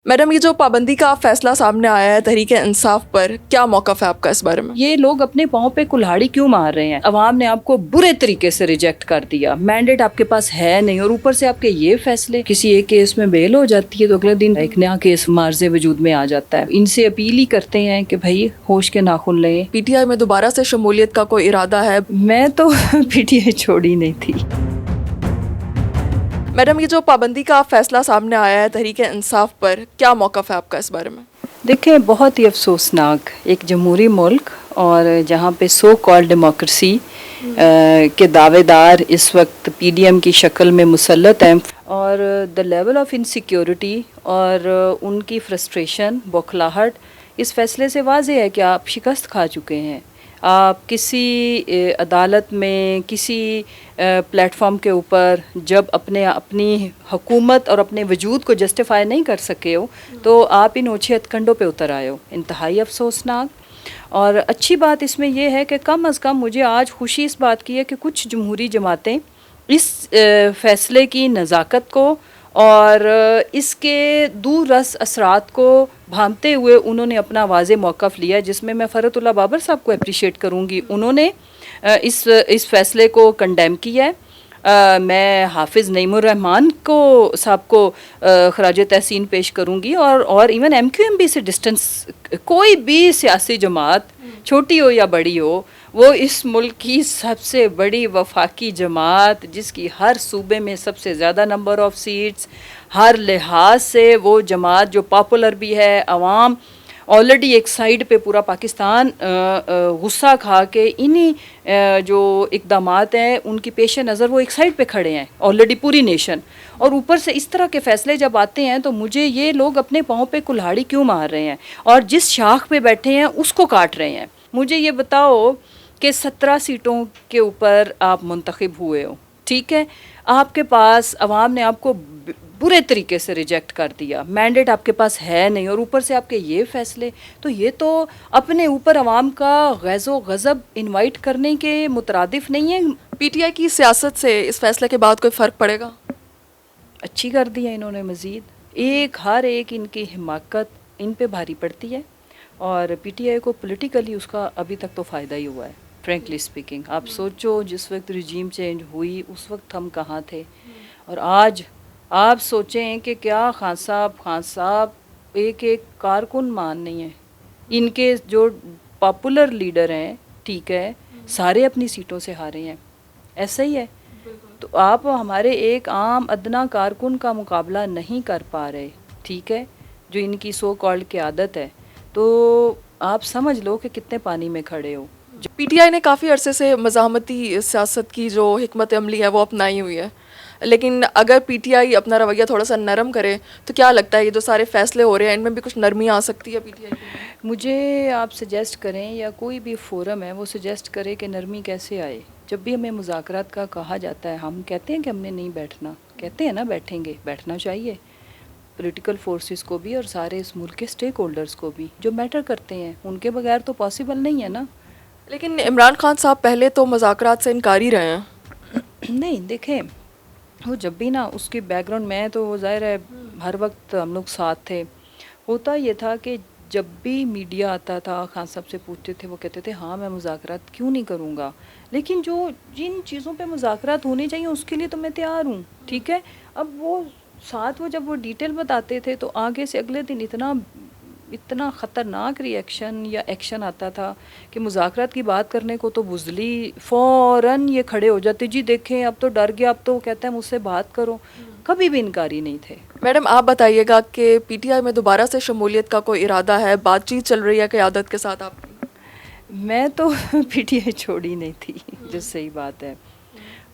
Madam, ये जो पाबंदी का फैसला सामने आया है तहरीक इंसाफ पर, क्या मौक़िफ़ है आपका इस बारे में? ये लोग अपने पाँव पे कुल्हाड़ी क्यों मार रहे हैं? अवाम ने आपको बुरे तरीके से रिजेक्ट कर दिया, मैंडेट आपके पास है नहीं, और ऊपर से आपके ये फैसले, किसी एक केस में बेल हो जाती है तो अगले दिन एक नया केस मार्जे वजूद में आ जाता है। इनसे अपील ही करते हैं कि भाई होश के नाखून लें। पीटीआई में दोबारा से शमूलियत का कोई इरादा है? मैं तो पीटीआई छोड़ी नहीं थी। मैडम, ये जो पाबंदी का फैसला सामने आया है तहरीक इंसाफ पर, क्या मौक़िफ़ है आपका इस बारे में? देखें, बहुत ही अफसोसनाक, एक जमहूरी मुल्क और जहाँ पे सो कॉल्ड डेमोक्रेसी के दावेदार इस वक्त पीडीएम की शक्ल में मुसल्लत हैं, और द लेवल ऑफ इनसिक्योरिटी और उनकी फ्रस्ट्रेशन, बौखलाहट इस फैसले से वाज़ेह है कि आप शिकस्त खा चुके हैं। आप किसी अदालत में, किसी प्लेटफॉर्म के ऊपर जब अपनी हुकूमत और अपने वजूद को जस्टिफाई नहीं कर सके हो तो आप इन ओछे हथकंडों पे उतर आए हो। इंतहाई अफसोसनाक। और अच्छी बात इसमें यह है कि कम अज़ कम मुझे आज खुशी इस बात की है कि कुछ जमहूरी जमातें इस फ़ैसले की नज़ाकत को और इसके दूररस असरात को भांपते हुए उन्होंने अपना वाज़े मौक़िफ़ लिया, जिसमें मैं फ़रतुल्लाह बाबर साहब को अप्रिशिएट करूँगी। उन्होंने इस फ़ैसले को कंडेम किया है। मैं हाफिज़ नईमुर रहमान को साहब को ख़राज तहसीन पेश करूँगी, और इवन MQMB से डिस्टेंस, कोई भी सियासी जमात छोटी हो या बड़ी हो, वो इस मुल्क की सबसे बड़ी वफाकी जमात, जिसकी हर सूबे में सबसे ज़्यादा नंबर ऑफ़ सीट्स, हर लिहाज से वो जमात जो पॉपुलर भी है। अवाम ऑलरेडी एक साइड पे पूरा पाकिस्तान गुस्सा खा के इन्हीं जो इक़दामात हैं उनकी पेश नज़र वो एक साइड पे खड़े हैं, ऑलरेडी पूरी नेशन। और ऊपर से इस तरह के फ़ैसले जब आते हैं तो मुझे ये लोग अपने पाँव पे कुल्हाड़ी क्यों मार रहे हैं और जिस शाख पे बैठे हैं उसको काट रहे हैं। मुझे ये बताओ कि 17 सीटों के ऊपर आप मुंतखब हुए हो, ठीक है, आपके पास अवाम ने आपको बुरे तरीके से रिजेक्ट कर दिया, मैंडेट आपके पास है नहीं, और ऊपर से आपके ये फैसले, तो ये तो अपने ऊपर अवाम का गैज़ो गज़ब इनवाइट करने के मुतरादिफ नहीं है। पीटीआई की सियासत से इस फैसले के बाद कोई फ़र्क पड़ेगा? अच्छी कर दी है इन्होंने, मज़ीद हर एक इनकी हिमाकत इन पे भारी पड़ती है, और पीटीआई को पॉलिटिकली उसका अभी तक तो फ़ायदा ही हुआ है, फ्रेंकली स्पीकिंग। आप सोचो, जिस वक्त रिजीम चेंज हुई उस वक्त हम कहाँ थे, और आज आप सोचें कि क्या खान साहब एक एक कारकुन मान नहीं है। इनके जो पॉपुलर लीडर हैं, ठीक है, सारे अपनी सीटों से हारे हैं, ऐसा ही है। तो आप हमारे एक आम अदना कारकुन का मुकाबला नहीं कर पा रहे, ठीक है, जो इनकी सो कॉल्ड की आदत है, तो आप समझ लो कि कितने पानी में खड़े हो। पीटीआई ने काफ़ी अरसे से मज़ाहमती सियासत की जो हिकमत अमली है वो अपनाई हुई है, लेकिन अगर पीटीआई अपना रवैया थोड़ा सा नरम करे तो क्या लगता है ये जो सारे फैसले हो रहे हैं इनमें भी कुछ नरमी आ सकती है पीटीआई की? मुझे आप सजेस्ट करें, या कोई भी फोरम है वो सजेस्ट करे कि नरमी कैसे आए। जब भी हमें मुज़ाकरात का कहा जाता है, हम कहते हैं कि हमने नहीं बैठना, कहते हैं ना बैठेंगे, बैठना चाहिए पॉलिटिकल फोर्सेस को भी और सारे इस मुल्क के स्टेक होल्डर्स को भी जो मैटर करते हैं, उनके बगैर तो पॉसिबल नहीं है ना। लेकिन इमरान खान साहब पहले तो मुज़ाकरात से इनकार ही रहे हैं। नहीं, देखें, वो जब भी ना उसकी बैकग्राउंड में, तो वो ज़ाहिर है हर वक्त हम लोग साथ थे। होता ये था कि जब भी मीडिया आता था, खान साहब से पूछते थे, वो कहते थे हाँ मैं मुज़ाकरात क्यों नहीं करूँगा, लेकिन जो जिन चीज़ों पे मुज़ाकरात होने चाहिए उसके लिए तो मैं तैयार हूँ, ठीक है। अब वो साथ, वो जब वो डिटेल बताते थे तो आगे से अगले दिन इतना ख़तरनाक रिएक्शन या एक्शन आता था कि मुज़ाकरात की बात करने को तो बुज़ली फ़ौरन ये खड़े हो जाते, जी देखें अब तो डर गया, अब तो कहते हैं मुझसे बात करो। कभी भी इनकारी नहीं थे। मैडम, आप बताइएगा कि पीटीआई में दोबारा से शमूलियत का कोई इरादा है? बातचीत चल रही है क़यादत के साथ आपकी? मैं तो पीटीआई छोड़ी नहीं थी, जो सही बात है।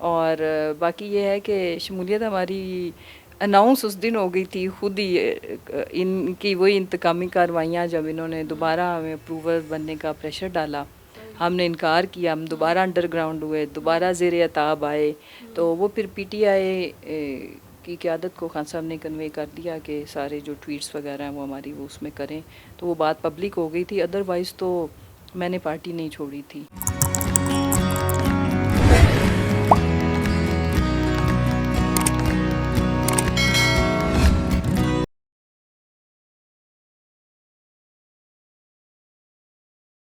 और बाकी ये है कि शमूलियत हमारी अनाउंस उस दिन हो गई थी, खुद ही इनकी वही इंतकामी कार्रवाइयाँ, जब इन्होंने दोबारा हमें अप्रूवर बनने का प्रेशर डाला, हमने इनकार किया, हम दोबारा अंडरग्राउंड हुए, दोबारा ज़ेर अताब आए, तो वो फिर पीटीआई की क़यादत को खान साहब ने कन्वे कर दिया कि सारे जो ट्वीट्स वगैरह हैं वो हमारी वो उसमें करें, तो वो बात पब्लिक हो गई थी। अदरवाइज़ तो मैंने पार्टी नहीं छोड़ी थी।